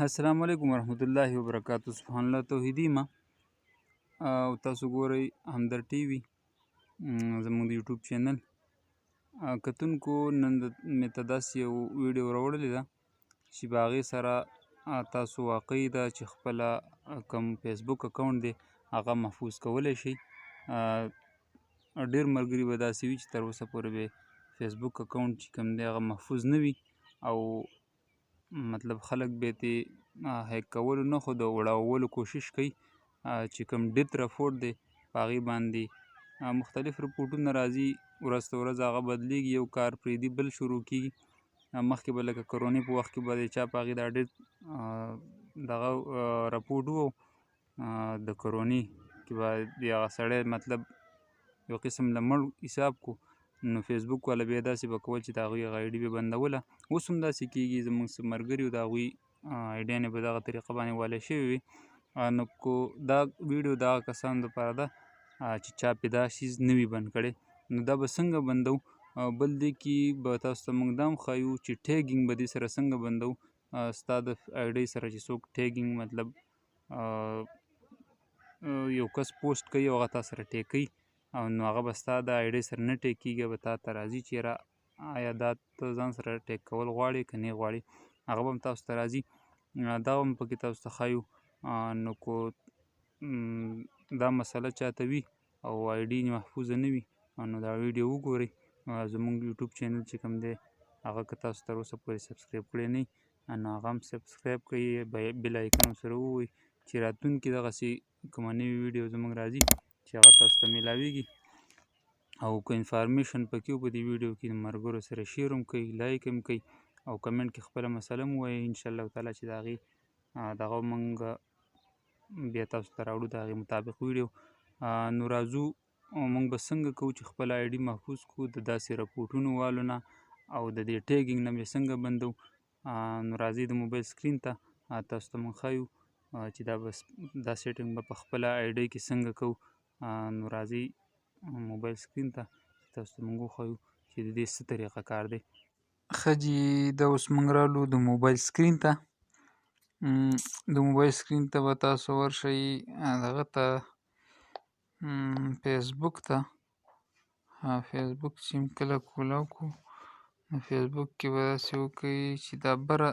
السلام علیکم ورحمت الله وبرکاتہ. سبحان الله توحیدی ما او تاسو ګورئ همدرد ټي وي زموږ د یوټیوب چینل کتونکو. نن مې ته داسې یو ویډیو راوړلې ده چې په هغې سره تاسو واقعي ده چې خپله کوم فیسبوک اکاونټ دی هغه محفوظ کولی شئ. ډېر ملګري به داسې وي چې تر اوسه پورې به فیسبوک اکاونټ چې کوم دی هغه محفوظ نه وي او مطلب خلک به ترې هیک کولو نه خو د وړاولو کوشش کوي چې کوم ډیت رپورټ دی په هغې باندې مختلف رپورټونه راځي، ورځ تر ورځ هغه بدلیږي، یو کار پرېږدي بل شروع کېږي. مخکې به لکه کرونې په وخت کې به د چا په هغې دا ډېر دغه رپورټ و د کرونې کې به د هغه سړی مطلب یو قسم له مړ حساب کو، نو فیسبوک والا بیا داسې به کول چې د هغوی هغه آیډي به بندوله. اوس هم داسې کېږي، زموږ څه ملګري د هغوی آیډیانې په دغه طریقه باندې والې شوې وي. نو کو دا ویډیو د هغه کسانو دپاره ده چې چا پې دا شیز نه وي بند کړی، نو دا به څنګه بندو. بل دې کې به تاسو ته موږ دا هم ښایو چې ټیګینګ به دې سره څنګه بندو. ستا د آیډۍ سره چې څوک ټیګینګ مطلب یو کس پوسټ کوي او هغه تا سره ټیګ کوي، نو هغه به ستا د آیډۍ سره نه ټیګ کېږي، به تا ته راځي چې یاره آیا دا ته ځان سره ټیګ کول غواړې که نه غواړې، هغه به هم تاسو ته راځي. دا هم پکې تاسو ته ښایو. نو کو دا مسله چاته وي او آیډي محفوظه نه وي نو دا ویډیو وګورئ. زموږ یوټیوب چینل چې کوم دی هغه که تاسو تر اوسه پورې سبسکرایب کړی نه وي نو هغه هم سبسکرایب کړئ، بیل آیکن سره ووهئ چې راتلونکي دغسې کومه نوې ویډیو زموږ راځي چې هغه تاسو ته میلاویږي. او که انفارمیشن پکې و په دې ویډیو کې د ملګرو سره شیر هم کوئ، لایک هم کوئ او کمنټ کې خپله مسله مو ووایئ، انشاءالله تعالی چې د هغې دغه موږ بیا تاسو ته راوړو د هغې مطابق ویډیو. نو راځو موږ به څنګه کوو چې خپل آیډي محفوظ کړو د داسې رپورټونو والو نه او د دې ټیګینګ نه به څنګه بندو. نو راځئ د موبایل سکرین ته تاسو ته موږ ښایو چې دا سیټینګ به په خپله آیډۍ کې څنګه کوو. نو راځئ موبایل سکرین ته تاسو ته موږ وښایو چې د دې څه طریقه کار دی. ښه جي دا اوس موږ رالو د موبایل سکرین ته. د موبایل سکرین ته به تاسو ورشئ دغه ته فیسبوک ته. فیسبوک چې کله کولاو کړو نو فیسبوک کې به داسې وکئ چې دا بره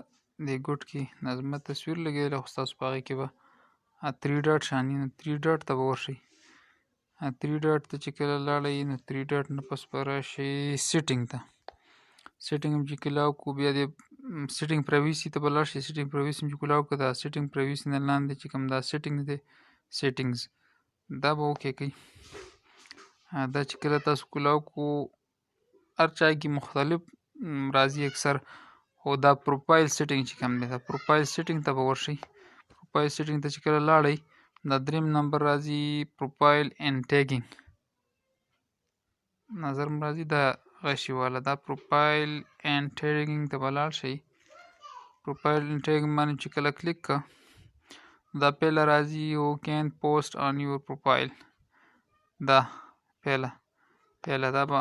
دې ګوټ کې دا زما تصویر لګېدلی خو ستاسو په هغې کې به 3 ډاټ شاني، نو 3 ډاټ ته به ورشئ. 3 ډاټ ته چې کله لاړئ نو 3 ډاټ نه پس به راشئ سیټینګ ته. سیټینګ هم چې کلاو کړو بیا د سیټینګ پرایویسي ته به لاړ شئ. سیټینګ پرایویسي هم چې کلاو کړو دا سیټینګ پرایویسي نه لاندې چې کوم دا سیټینګ دی سیټینګز دا به اوکې کوئ. دا چې کله تاسو کلاو کړو هر چا کې مختلف راځي اکثر، خو دا پروفایل سیټینګ چې کوم دی دا پروفایل سیټینګ ته به ورشئ. پروفایل سیټینګ ته چې کله لاړئ دا 3 نمبر راځي پروفایل اینډ ټیګینګ نظر م راځي دا غشي والا دا پروفایل اینډ ټیګینګ ته به لاړ شئ. پروفایل اینډ ټیګینګ باندې چې کله کلیک کړه دا پیله راځي یو کین پوسټ آن یور پروفایل، دا پیله دا به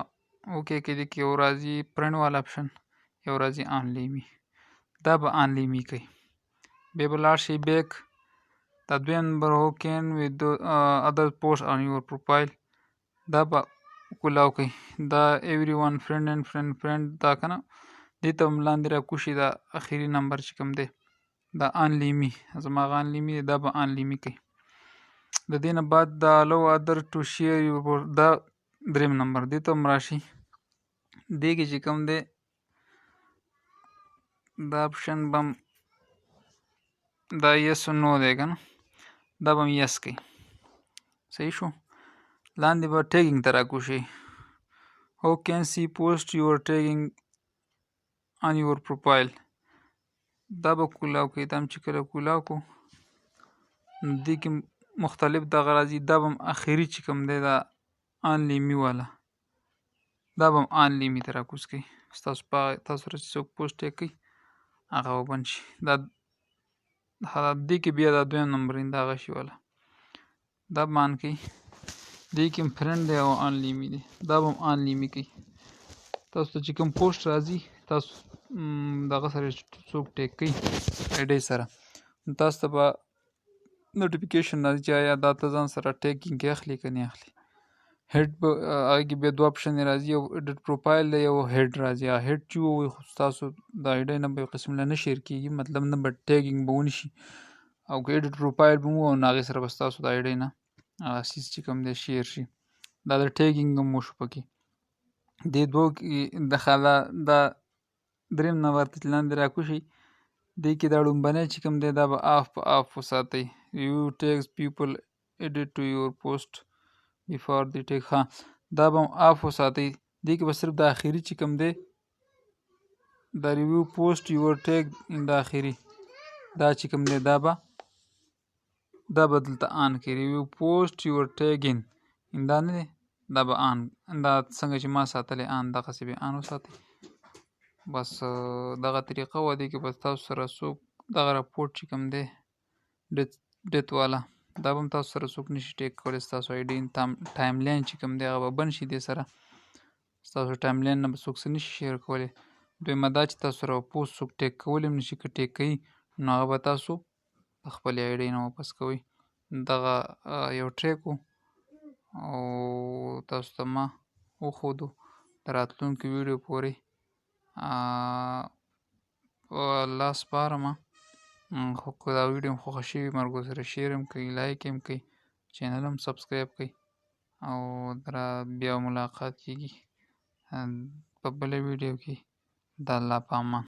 اوکې کې دي کې یو راځي پرنټ والا آپشن، یو راځي آنلی می، دا به آنلی می کوئ. بیا به لاړ شئ بیک دا 2 نمبر هو کین ود ادر پوسټ آن یور پروفایل دا به کولاو کوئ. دا ایوری ون فرینډ اینډ فرینډ دا که نه دې ته هم لاندې راکوشي دا اخري نمبر چې کوم دی دا آنلی می زما هغه آنلی می دی دا به آنلی می کوئ. د دې نه بعد دا الو ادر ټو شیر یور دا 3 نمبر دې ته هم راشي. دې کې چې کوم دی دا آپشن به هم دا یس و نو دی که نه دا به هم یس کوئ. صحیح شو. لاندې به ټیګینګ ته راکوشئ. هو کین سی پوسټ یور ټیګینګ آن یور پروفایل دا به کولاو کوئ. دا هم چې کله کولاو کړو نو دې کې مختلف دغه راځي دا به هم اخري چې کوم دی دا آنلی می والا دا به هم آنلی می ته راکوز کوئ. ستاسو سره چې څوک پوسټ ټیګ کوي هغه به بند شي. دا دې کې بیا دا 2 نمبر دا غشي والا دا به آن کوئ. دې کې هم فرینډ دی او آنلی می دی دا به هم آنلی می کوئ. تاسو ته چې کوم پوسټ راځي تاسو دغه سره څوک ټیګ کوي آیډۍ سره تاسو ته به نوټیفیکیشن راځي چې آیا دا ته ځان سره ټیګینګ کې اخلي که نه اخلي. هیډ به هغې کې بیا 2 اپشن راځي، یو ایډیټ پروفایل دی، یو هیډ راځي. هیډ چې ووایي خو ستاسو د آی ډي نه به یو قسم نه شیر کېږي، مطلب نه به ټیګینګ به ونشي. او که ایډیټ پروفایل به مو نو هغې سره به ستاسو د آی ډي نه هغه څیز چې کوم دی شیر شي. دا د ټیګینګ هم وشو پکې. دې دوو کې دا دریم نمبر ته چې لاندې راکوشي دې کې دا لومبنی چې کوم دی دا به آف وساتئ. یو ټیګز پیپل ایډیټ ټو یور پوسټ بیفور دی ټیک، ها دا به آف وساتئ. دې کې به صرف د آخري چې کوم دی دا ریویو پوسټ یور ټیګ ان د آخري دا چې کوم دی دا به دلته آن کړي. ریویو پوسټ یور ټیګ ان دا نه دی، دا به آن، دا څنګه چې ما ساتلی آن دغسې به آن وساتئ. بس دغه طریقه وه. دې کې به تاسو سره څوک دغه راپورټ چې کوم دی ډیت والا دا به هم تاسو سره څوک نشي ټیک کولی. ستاسو آی ډي ټایم لاین چې کوم دی هغه به بند شي. دې سره ستاسو ټایم لاین نه به څوک څه نشي شیر کولی. دویمه دا چې تاسو سره به پوسټ څوک ټیک کولی هم نشي، که ټیک کوي نو هغه به تاسو د خپلې آی ډي نه واپس کوئ. دغه یو ټریک و او تاسو ته ما وښودو. د راتلونکي ویډیو پورې په الله سپارمه. خو که دا ویډیو هم خوښه شوي ملګرو سره شیر هم کوئ، لایک هم کوئ، چینل هم سبسکرایب کوئ او بیا ملاقات کېږي په بله ویډیو کې. د الله په امان.